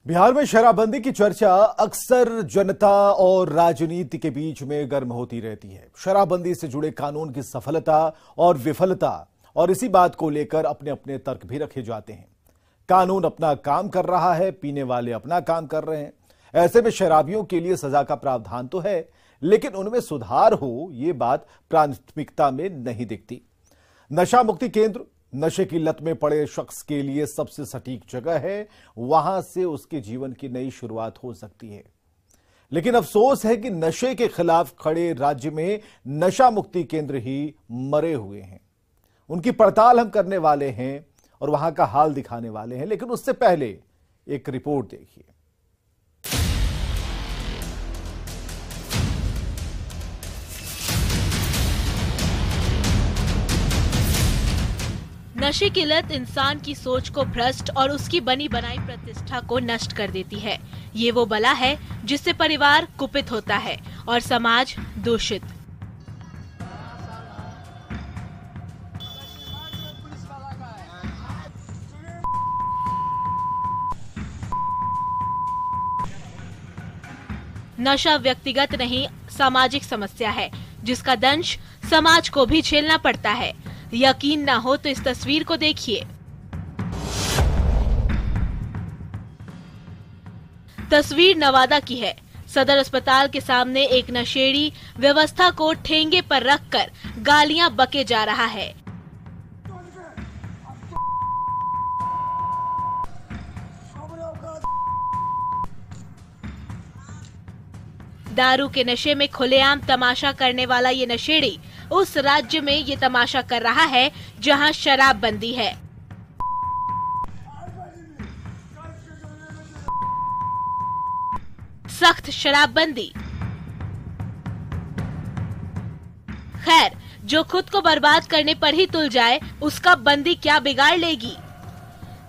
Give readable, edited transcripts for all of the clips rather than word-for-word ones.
बिहार में शराबबंदी की चर्चा अक्सर जनता और राजनीति के बीच में गर्म होती रहती है। शराबबंदी से जुड़े कानून की सफलता और विफलता और इसी बात को लेकर अपने अपने तर्क भी रखे जाते हैं। कानून अपना काम कर रहा है, पीने वाले अपना काम कर रहे हैं। ऐसे में शराबियों के लिए सजा का प्रावधान तो है, लेकिन उनमें सुधार हो ये बात प्राथमिकता में नहीं दिखती। नशा मुक्ति केंद्र नशे की लत में पड़े शख्स के लिए सबसे सटीक जगह है, वहां से उसके जीवन की नई शुरुआत हो सकती है। लेकिन अफसोस है कि नशे के खिलाफ खड़े राज्य में नशा मुक्ति केंद्र ही मरे हुए हैं। उनकी पड़ताल हम करने वाले हैं और वहां का हाल दिखाने वाले हैं, लेकिन उससे पहले एक रिपोर्ट देखिए। नशे की लत इंसान की सोच को भ्रष्ट और उसकी बनी बनाई प्रतिष्ठा को नष्ट कर देती है। ये वो बला है जिससे परिवार कुपित होता है और समाज दूषित। नशा व्यक्तिगत नहीं, सामाजिक समस्या है जिसका दंश समाज को भी झेलना पड़ता है। यकीन ना हो तो इस तस्वीर को देखिए। तस्वीर नवादा की है। सदर अस्पताल के सामने एक नशेड़ी व्यवस्था को ठेंगे पर रखकर गालियां बके जा रहा है। दारू के नशे में खुलेआम तमाशा करने वाला ये नशेड़ी उस राज्य में ये तमाशा कर रहा है जहां शराबबंदी है। सख्त शराबबंदी। खैर, जो खुद को बर्बाद करने पर ही तुल जाए, उसका बंदी क्या बिगाड़ लेगी।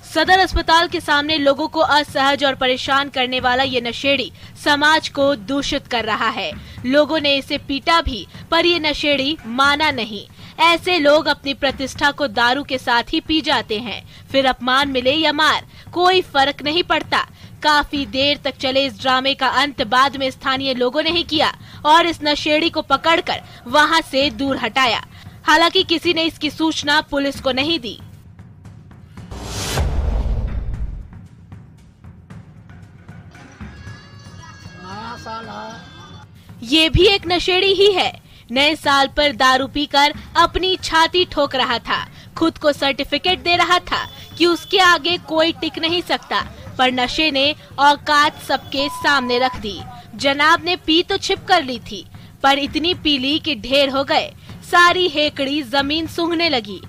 सदर अस्पताल के सामने लोगों को असहज और परेशान करने वाला ये नशेड़ी समाज को दूषित कर रहा है। लोगों ने इसे पीटा भी, पर ये नशेड़ी माना नहीं। ऐसे लोग अपनी प्रतिष्ठा को दारू के साथ ही पी जाते हैं, फिर अपमान मिले या मार, कोई फर्क नहीं पड़ता। काफी देर तक चले इस ड्रामे का अंत बाद में स्थानीय लोगों ने ही किया और इस नशेड़ी को पकड़कर वहां से दूर हटाया। हालांकि किसी ने इसकी सूचना पुलिस को नहीं दी। ये भी एक नशेड़ी ही है। नए साल पर दारू पीकर अपनी छाती ठोक रहा था, खुद को सर्टिफिकेट दे रहा था कि उसके आगे कोई टिक नहीं सकता, पर नशे ने औकात सबके सामने रख दी। जनाब ने पी तो छिप कर ली थी, पर इतनी पी ली कि ढेर हो गए। सारी हेकड़ी जमीन सूंघने लगी।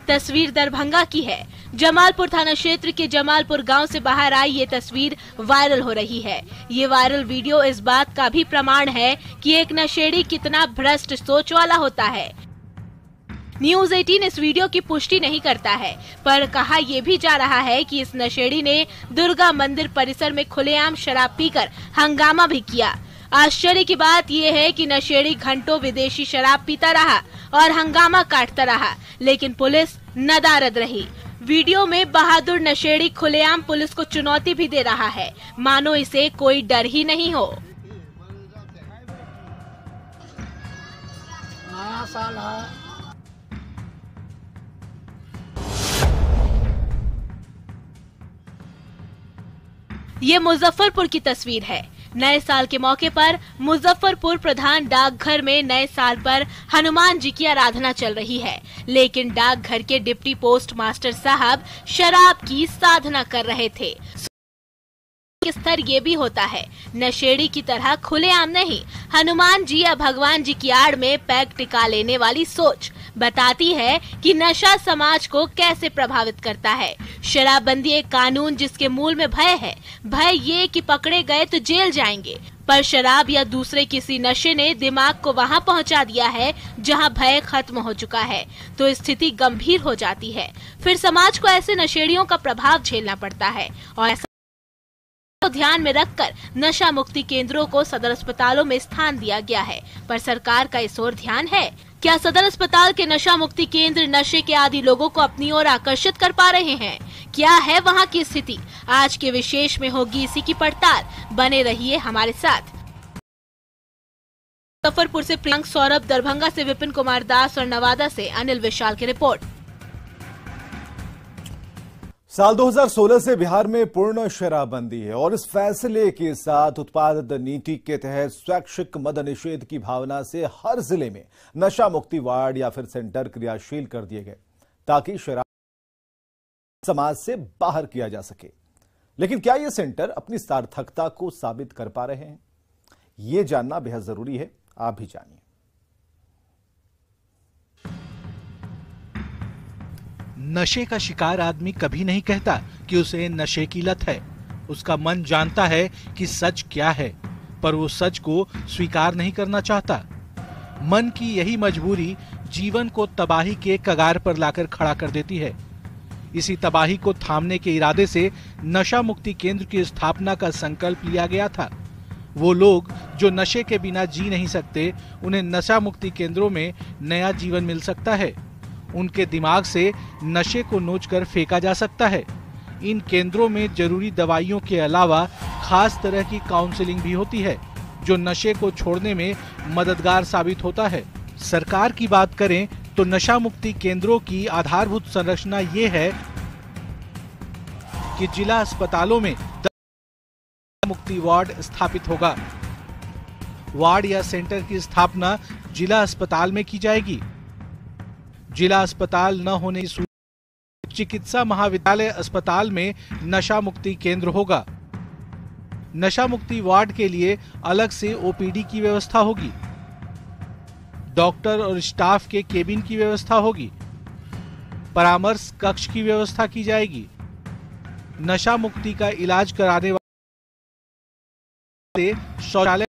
तस्वीर दरभंगा की है। जमालपुर थाना क्षेत्र के जमालपुर गांव से बाहर आई ये तस्वीर वायरल हो रही है। ये वायरल वीडियो इस बात का भी प्रमाण है कि एक नशेड़ी कितना भ्रष्ट सोच वाला होता है। न्यूज़ 18 इस वीडियो की पुष्टि नहीं करता है, पर कहा यह भी जा रहा है कि इस नशेड़ी ने दुर्गा मंदिर परिसर में खुलेआम शराब पीकर हंगामा भी किया। आश्चर्य की बात यह है कि नशेड़ी घंटों विदेशी शराब पीता रहा और हंगामा काटता रहा, लेकिन पुलिस नदारद रही। वीडियो में बहादुर नशेड़ी खुलेआम पुलिस को चुनौती भी दे रहा है, मानो इसे कोई डर ही नहीं हो। नया साल है। ये मुजफ्फरपुर की तस्वीर है। नए साल के मौके पर मुजफ्फरपुर प्रधान डाकघर में नए साल पर हनुमान जी की आराधना चल रही है, लेकिन डाकघर के डिप्टी पोस्ट मास्टर साहब शराब की साधना कर रहे थे। स्तर ये भी होता है, नशेड़ी की तरह खुलेआम नहीं, हनुमान जी या भगवान जी की आड़ में पैक टिका लेने वाली सोच बताती है कि नशा समाज को कैसे प्रभावित करता है। शराबबंदी एक कानून जिसके मूल में भय है, भय ये कि पकड़े गए तो जेल जाएंगे, पर शराब या दूसरे किसी नशे ने दिमाग को वहां पहुंचा दिया है जहां भय खत्म हो चुका है, तो स्थिति गंभीर हो जाती है। फिर समाज को ऐसे नशेड़ियों का प्रभाव झेलना पड़ता है और ऐसा को ध्यान में रखकर नशा मुक्ति केंद्रों को सदर अस्पतालों में स्थान दिया गया है, पर सरकार का इस ओर ध्यान है? क्या सदर अस्पताल के नशा मुक्ति केंद्र नशे के आदी लोगों को अपनी ओर आकर्षित कर पा रहे हैं? क्या है वहां की स्थिति? आज के विशेष में होगी इसी की पड़ताल। बने रहिए हमारे साथ। मुजफ्फरपुर से प्रियंक सौरभ, दरभंगा से विपिन कुमार दास और नवादा से अनिल विशाल की रिपोर्ट। साल 2016 से बिहार में पूर्ण शराबबंदी है और इस फैसले के साथ उत्पाद नीति के तहत स्वैच्छिक मद निषेध की भावना से हर जिले में नशा मुक्ति वार्ड या फिर सेंटर क्रियाशील कर दिए गए ताकि शराब समाज से बाहर किया जा सके। लेकिन क्या ये सेंटर अपनी सार्थकता को साबित कर पा रहे हैं? ये जानना बेहद जरूरी है। आप भी जानिए। नशे का शिकार आदमी कभी नहीं कहता कि उसे नशे की लत है। उसका मन जानता है कि सच क्या है, पर वो सच को स्वीकार नहीं करना चाहता। मन की यही मजबूरी जीवन को तबाही के कगार पर लाकर खड़ा कर देती है। इसी तबाही को थामने के इरादे से नशा मुक्ति केंद्र की स्थापना का संकल्प लिया गया था। वो लोग जो नशे के बिना जी नहीं सकते, उन्हें नशा मुक्ति केंद्रों में नया जीवन मिल सकता है। उनके दिमाग से नशे को नोचकर फेंका जा सकता है। इन केंद्रों में जरूरी दवाइयों के अलावा खास तरह की काउंसलिंग भी होती है, जो नशे को छोड़ने में मददगार साबित होता है। सरकार की बात करें तो नशा मुक्ति केंद्रों की आधारभूत संरचना ये है कि जिला अस्पतालों में मुक्ति वार्ड स्थापित होगा। वार्ड या सेंटर की स्थापना जिला अस्पताल में की जाएगी। जिला अस्पताल न होने की चिकित्सा महाविद्यालय अस्पताल में नशा मुक्ति केंद्र होगा। नशा मुक्ति वार्ड के लिए अलग से ओपीडी की व्यवस्था होगी। डॉक्टर और स्टाफ के केबिन की व्यवस्था होगी। परामर्श कक्ष की व्यवस्था की जाएगी। नशा मुक्ति का इलाज कराने वाले शौचालय,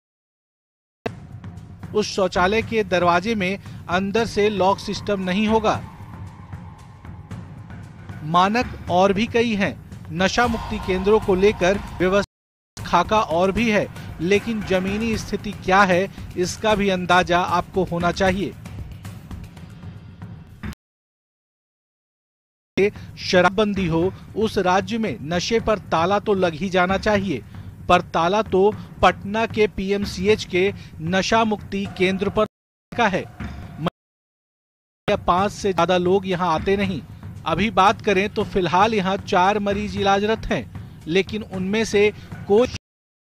उस शौचालय के दरवाजे में अंदर से लॉक सिस्टम नहीं होगा। मानक और भी कई हैं। नशा मुक्ति केंद्रों को लेकर व्यवस्था खाका और भी है, लेकिन जमीनी स्थिति क्या है इसका भी अंदाजा आपको होना चाहिए। शराबबंदी हो उस राज्य में नशे पर ताला तो लग ही जाना चाहिए, पर ताला तो पटना के पीएमसीएच के नशा मुक्ति केंद्र पर का है। 5 से ज्यादा लोग यहां आते नहीं। अभी बात करें तो फिलहाल यहां 4 मरीज इलाजरत हैं, लेकिन उनमें से कोई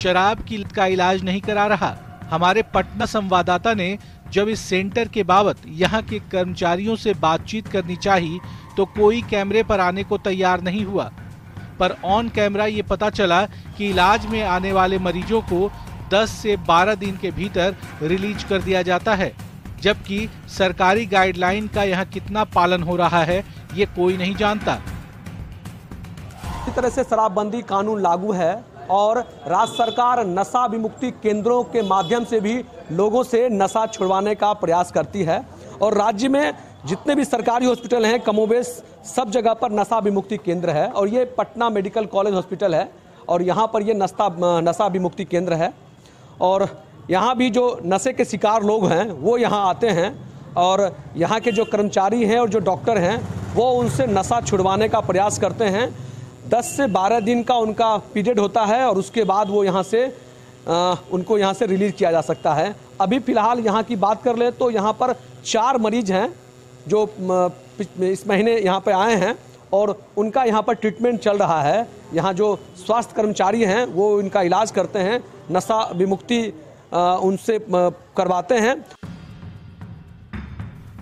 शराब की लत का इलाज नहीं करा रहा। हमारे पटना संवाददाता ने जब इस सेंटर के बाबत यहां के कर्मचारियों से बातचीत करनी चाहिए तो कोई कैमरे पर आने को तैयार नहीं हुआ, पर ऑन कैमरा ये पता चला कि इलाज में आने वाले मरीजों को 10 से 12 दिन के भीतर रिलीज कर दिया जाता है, जबकि सरकारी गाइडलाइन का यहाँ कितना पालन हो रहा है ये कोई नहीं जानता। इस तरह से शराबबंदी कानून लागू है और राज्य सरकार नशा विमुक्ति केंद्रों के माध्यम से भी लोगों से नशा छुड़वाने का प्रयास करती है और राज्य में जितने भी सरकारी हॉस्पिटल हैं कमोबेश सब जगह पर नशा विमुक्ति केंद्र है और ये पटना मेडिकल कॉलेज हॉस्पिटल है और यहाँ पर ये नशा विमुक्ति केंद्र है और यहाँ भी जो नशे के शिकार लोग हैं वो यहाँ आते हैं और यहाँ के जो कर्मचारी हैं और जो डॉक्टर हैं वो उनसे नशा छुड़वाने का प्रयास करते हैं। 10 से 12 दिन का उनका पीरियड होता है और उसके बाद वो यहाँ से उनको यहाँ से रिलीज किया जा सकता है। अभी फिलहाल यहाँ की बात कर ले तो यहाँ पर 4 मरीज हैं जो इस महीने यहाँ पे आए हैं और उनका यहाँ पर ट्रीटमेंट चल रहा है। यहाँ जो स्वास्थ्य कर्मचारी हैं वो इनका इलाज करते हैं, नशा विमुक्ति उनसे करवाते हैं।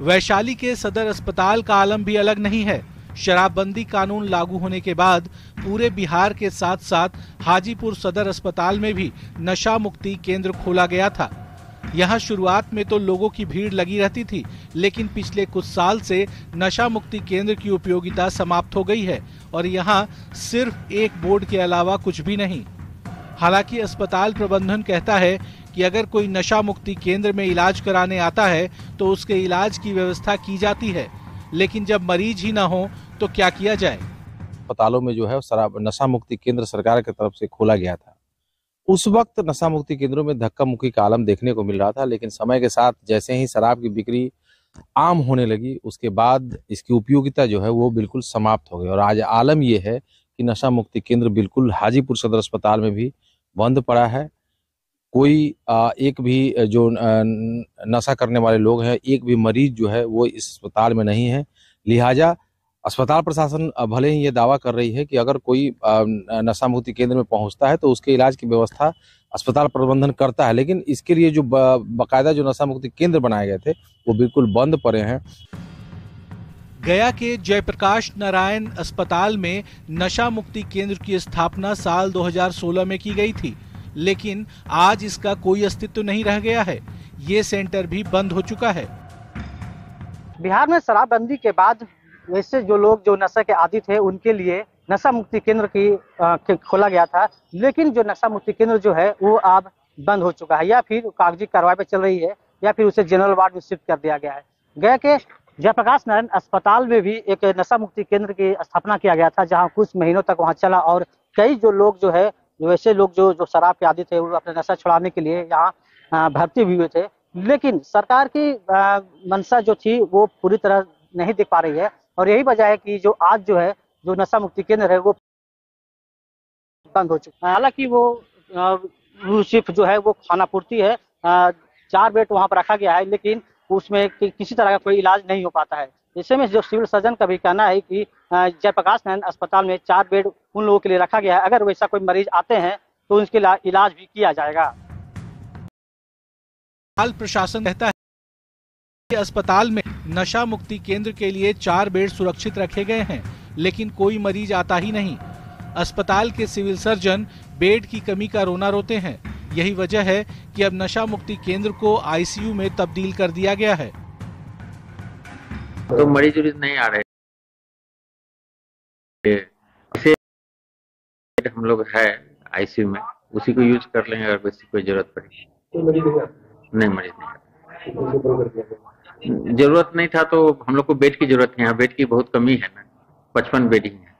वैशाली के सदर अस्पताल का आलम भी अलग नहीं है। शराबबंदी कानून लागू होने के बाद पूरे बिहार के साथ साथ हाजीपुर सदर अस्पताल में भी नशा मुक्ति केंद्र खोला गया था। यहाँ शुरुआत में तो लोगों की भीड़ लगी रहती थी, लेकिन पिछले कुछ साल से नशा मुक्ति केंद्र की उपयोगिता समाप्त हो गई है और यहाँ सिर्फ एक बोर्ड के अलावा कुछ भी नहीं। हालांकि अस्पताल प्रबंधन कहता है कि अगर कोई नशा मुक्ति केंद्र में इलाज कराने आता है तो उसके इलाज की व्यवस्था की जाती है, लेकिन जब मरीज ही ना हो तो क्या किया जाए। अस्पतालों में जो है नशा मुक्ति केंद्र सरकार की तरफ से खोला गया था। उस वक्त नशा मुक्ति केंद्रों में धक्का मुक्की का आलम देखने को मिल रहा था, लेकिन समय के साथ जैसे ही शराब की बिक्री आम होने लगी, उसके बाद इसकी उपयोगिता जो है वो बिल्कुल समाप्त हो गई। और आज आलम ये है कि नशा मुक्ति केंद्र बिल्कुल हाजीपुर सदर अस्पताल में भी बंद पड़ा है। कोई एक भी जो नशा करने वाले लोग हैं, एक भी मरीज जो है वो इस अस्पताल में नहीं है। लिहाजा अस्पताल प्रशासन भले ही ये दावा कर रही है कि अगर कोई नशा मुक्ति केंद्र में पहुंचता है तो उसके इलाज की व्यवस्था अस्पताल प्रबंधन करता है, लेकिन इसके लिए जो बाकायदा जो नशा मुक्ति केंद्र बनाए गए थे वो बिल्कुल बंद पड़े हैं। गया के जयप्रकाश नारायण अस्पताल में नशा मुक्ति केंद्र की स्थापना साल 2016 में की गई थी, लेकिन आज इसका कोई अस्तित्व नहीं रह गया है। ये सेंटर भी बंद हो चुका है। बिहार में शराबबंदी के बाद वैसे जो लोग जो नशा के आदी थे उनके लिए नशा मुक्ति केंद्र की खोला गया था, लेकिन जो नशा मुक्ति केंद्र जो है वो अब बंद हो चुका है, या फिर कागजी कार्रवाई पे चल रही है, या फिर उसे जनरल वार्ड में शिफ्ट कर दिया गया है। गया के जयप्रकाश नारायण अस्पताल में भी एक नशा मुक्ति केंद्र की स्थापना किया गया था, जहां कुछ महीनों तक वहां चला और कई जो लोग जो है वैसे लोग जो शराब के आदी थे वो अपने नशा छुड़ाने के लिए यहाँ भर्ती भी हुए थे, लेकिन सरकार की मंशा जो थी वो पूरी तरह नहीं दिख पा रही है। और यही वजह है कि जो आज जो है जो नशा मुक्ति केंद्र है वो बंद हो चुका है। हालांकि वो सिर्फ जो है वो खाना पूर्ति है, 4 बेड वहां पर रखा गया है, लेकिन उसमें किसी तरह का कोई इलाज नहीं हो पाता है। ऐसे में जो सिविल सर्जन का भी कहना है कि जयप्रकाश नारायण अस्पताल में 4 बेड उन लोगों के लिए रखा गया है, अगर वैसा कोई मरीज आते हैं तो उनके इलाज भी किया जाएगा। प्रशासन कहता है कि अस्पताल में नशा मुक्ति केंद्र के लिए 4 बेड सुरक्षित रखे गए हैं, लेकिन कोई मरीज आता ही नहीं। अस्पताल के सिविल सर्जन बेड की कमी का रोना रोते हैं। यही वजह है कि अब नशा मुक्ति केंद्र को आईसीयू में तब्दील कर दिया गया है। तो मरीज नहीं आ रहे, हम लोग है आईसीयू में, उसी को यूज कर लेंगे अगर वैसी कोई जरूरत पड़ी। नहीं, मरीज नहीं, जरूरत नहीं था तो हम लोग को बेड की जरूरत है। यहाँ बेड की बहुत कमी है ना, 55 बेड ही है।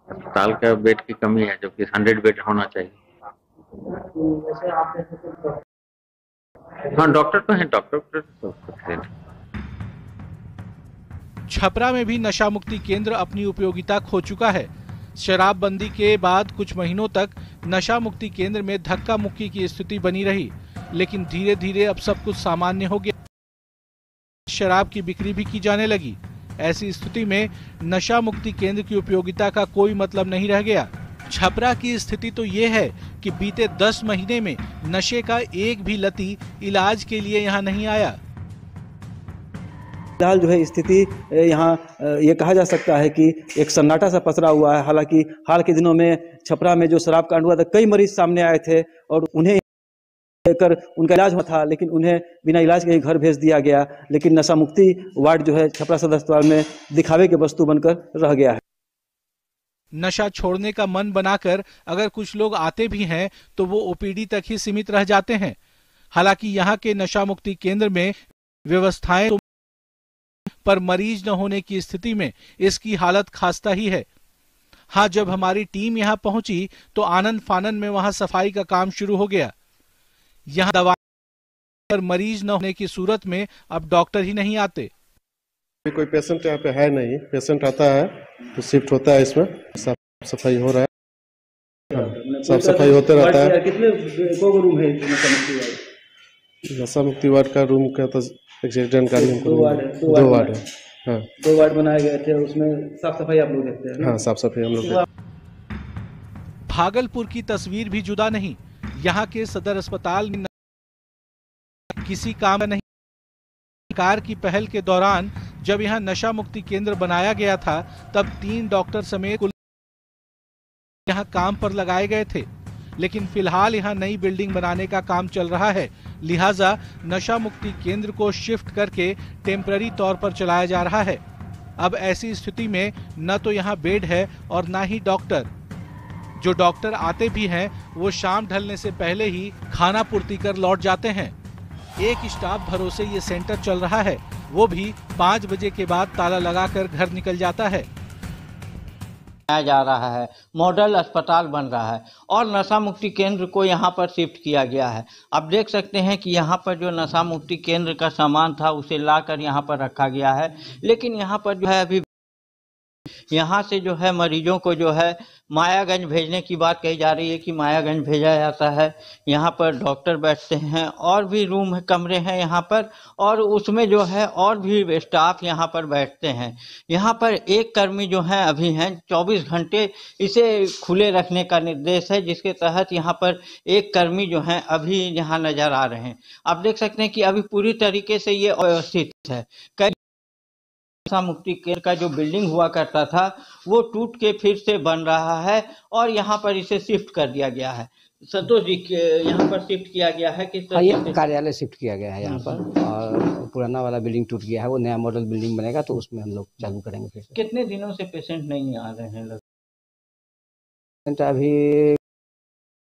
अस्पताल का बेड की कमी है, जबकि 100 बेड होना चाहिए। हाँ, डॉक्टर तो है, डॉक्टर। छपरा में भी नशा मुक्ति केंद्र अपनी उपयोगिता खो चुका है। शराबबंदी के बाद कुछ महीनों तक नशा मुक्ति केंद्र में धक्का मुक्की की स्थिति बनी रही, लेकिन धीरे धीरे अब सब कुछ सामान्य हो गया। शराब की बिक्री भी की जाने लगी। ऐसी स्थिति में नशा मुक्ति केंद्र की उपयोगिता का कोई मतलब नहीं रह गया। छपरा की स्थिति तो ये है कि बीते 10 महीने में नशे का एक भी लती इलाज के लिए यहाँ नहीं आया। फिलहाल जो है स्थिति यहाँ ये कहा जा सकता है कि एक सन्नाटा सा पसरा हुआ है। हालांकि हाल के दिनों में छपरा में जो शराब कांड हुआ था, कई मरीज सामने आए थे और उन्हें लेकर उनका इलाज हुआ था, लेकिन उन्हें बिना इलाज के घर भेज दिया गया। लेकिन नशा मुक्ति वार्ड जो है छपरा सदर अस्पताल में दिखावे के वस्तु बनकर रह गया है। नशा छोड़ने का मन बनाकर अगर कुछ लोग आते भी हैं तो वो ओपीडी तक ही सीमित रह जाते हैं। हालांकि यहाँ के नशा मुक्ति केंद्र में व्यवस्थाएं पर मरीज न होने की स्थिति में इसकी हालत खास्ता ही है। हाँ, जब हमारी टीम यहाँ पहुंची तो आनंद फानन में वहां सफाई का काम शुरू हो गया। यहाँ दवा पर मरीज न होने की सूरत में अब डॉक्टर ही नहीं आते। कोई पेशेंट यहाँ पे है नहीं, पेशेंट आता है तो शिफ्ट होता है, इसमें साफ सफाई हो रहा है, साफ सफाई होते रहता है। कितने रूम है नशा मुक्ति वार्ड का? रूम का तो एग्जैक्ट जानकारी हमको 2 वार्ड है। हाँ, 2 वार्ड बनाए गए थे, उसमें साफ सफाई आप लोग देखते हैं? हाँ, साफ सफाई हम लोग। भागलपुर की तस्वीर भी जुदा नहीं। यहाँ के सदर अस्पताल में किसी काम नहीं। सरकार की पहल के दौरान जब यहाँ नशा मुक्ति केंद्र बनाया गया था तब 3 डॉक्टर समेत कुल यहाँ काम पर लगाए गए थे, लेकिन फिलहाल यहाँ नई बिल्डिंग बनाने का काम चल रहा है। लिहाजा नशा मुक्ति केंद्र को शिफ्ट करके टेम्पररी तौर पर चलाया जा रहा है। अब ऐसी स्थिति में न तो यहाँ बेड है और न ही डॉक्टर। जो डॉक्टर आते भी हैं वो शाम ढलने से पहले ही खाना पूर्ति कर लौट जाते हैं। एक स्टाफ भरोसे ये सेंटर चल रहा है, वो भी 5 बजे के बाद ताला लगाकर घर निकल जाता है। जा रहा है, मॉडल अस्पताल बन रहा है और नशा मुक्ति केंद्र को यहाँ पर शिफ्ट किया गया है। आप देख सकते हैं कि यहाँ पर जो नशा मुक्ति केंद्र का सामान था उसे लाकर यहाँ पर रखा गया है, लेकिन यहाँ पर जो है अभी यहाँ से जो है मरीजों को जो है मायागंज भेजने की बात कही जा रही है कि मायागंज भेजा जाता है। यहाँ पर डॉक्टर बैठते हैं और भी रूम कमरे हैं यहाँ पर, और उसमें जो है और भी स्टाफ यहाँ पर बैठते हैं। यहाँ पर एक कर्मी जो है अभी हैं 24 घंटे इसे खुले रखने का निर्देश है, जिसके तहत यहाँ पर एक कर्मी जो है अभी यहाँ नजर आ रहे हैं। आप देख सकते हैं कि अभी पूरी तरीके से ये अव्यवस्थित है। कई नशा मुक्ति केंद्र का जो बिल्डिंग हुआ करता था वो टूट के फिर से बन रहा है और यहाँ पर इसे शिफ्ट कर दिया गया है। संतोष जी, यहाँ पर शिफ्ट किया गया है किस तरह से? कार्यालय शिफ्ट किया गया है यहाँ पर, और पुराना वाला बिल्डिंग टूट गया है, वो नया मॉडल बिल्डिंग बनेगा तो उसमें हम लोग चालू करेंगे फिर से। कितने दिनों से पेशेंट नहीं आ रहे हैं? अभी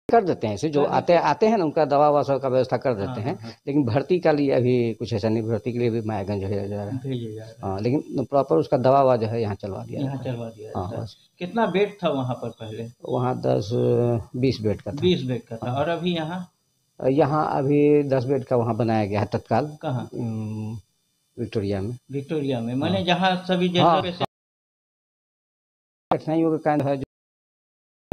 कर देते हैं इसे, जो आते हैं ना उनका दवा ववा सब का व्यवस्था कर देते हैं, लेकिन भर्ती का लिए अभी कुछ ऐसा नहीं, भर्ती के लिए भी मायागंज भेजा जा रहा है। हाँ, लेकिन प्रॉपर उसका दवा ववा जो है यहाँ चलवा दिया। हाँ, बस। कितना बेड था वहाँ पर पहले? वहाँ 10-20 बेड का था। 20 बेड का था। और अभी यहाँ अभी 10 बेड का वहाँ बनाया गया है तत्काल। कहाँ? विक्टोरिया में। विक्टोरिया में माने जहाँ सभी कठिनाइयों का कारण है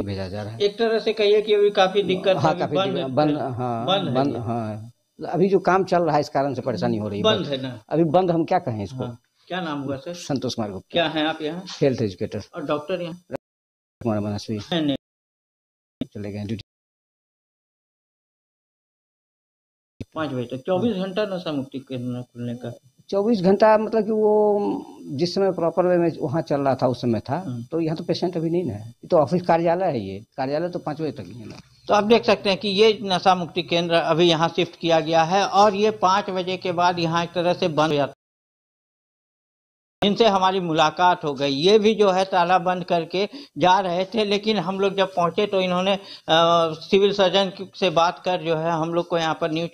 भेजा जा रहा है। एक तरह से कहिए कि अभी काफी दिक्कत हाँ, काफी बंद। हाँ, अभी जो काम चल रहा है इस कारण से परेशानी हो रही है। बंद है ना अभी? बंद हम क्या कहें इसको। क्या नाम हुआ सर? संतोष कुमार गुप्ता। क्या है आप यहाँ? Health educator. और डॉक्टर यहाँ? कुमार मनस्वी चले गए ड्यूटी। 5 बजे तक 24 घंटा नशा मुक्ति केंद्र खुलने का? 24 घंटा मतलब कि वो जिस समय प्रॉपर वे में वहाँ चल रहा था उस समय था, तो यहाँ तो पेशेंट अभी नहीं ना है। ये तो ऑफिस कार्यालय है, ये कार्यालय तो 5 बजे तक ही है ना। तो आप देख सकते हैं कि ये नशा मुक्ति केंद्र अभी यहाँ शिफ्ट किया गया है और ये 5 बजे के बाद यहाँ एक तरह से बंद हो जाता है। इनसे हमारी मुलाकात हो गई, ये भी जो है ताला बंद करके जा रहे थे, लेकिन हम लोग जब पहुंचे तो इन्होंने सिविल सर्जन से बात कर जो है हम लोग को यहाँ पर न्यूज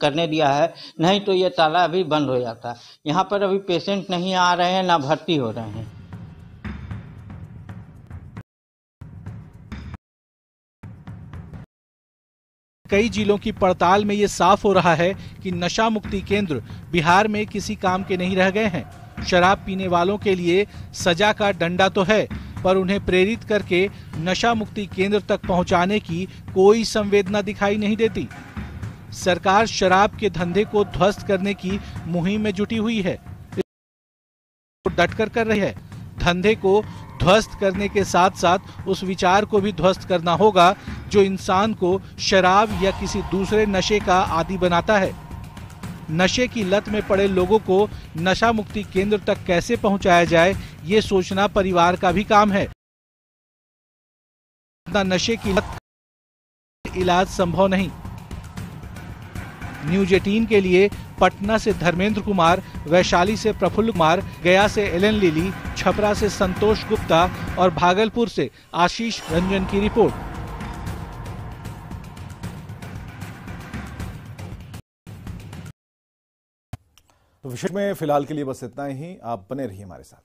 करने दिया है, नहीं तो ये ताला अभी बंद हो जाता। यहाँ पर अभी पेशेंट नहीं आ रहे हैं, ना भर्ती हो रहे हैं। कई जिलों की पड़ताल में ये साफ हो रहा है कि नशा मुक्ति केंद्र बिहार में किसी काम के नहीं रह गए हैं। शराब पीने वालों के लिए सजा का डंडा तो है, पर उन्हें प्रेरित करके नशा मुक्ति केंद्र तक पहुंचाने की कोई संवेदना दिखाई नहीं देती। सरकार शराब के धंधे को ध्वस्त करने की मुहिम में जुटी हुई है, डटकर कर रही है। धंधे को ध्वस्त करने के साथ साथ उस विचार को भी ध्वस्त करना होगा जो इंसान को शराब या किसी दूसरे नशे का आदी बनाता है। नशे की लत में पड़े लोगों को नशा मुक्ति केंद्र तक कैसे पहुंचाया जाए, ये सोचना परिवार का भी काम है। नशे की लत इलाज संभव नहीं। न्यूज 18 के लिए पटना से धर्मेंद्र कुमार, वैशाली से प्रफुल्ल कुमार, गया से एलन लिली, छपरा से संतोष गुप्ता और भागलपुर से आशीष रंजन की रिपोर्ट। तो विषय में फिलहाल के लिए बस इतना ही। आप बने रहिए हमारे साथ।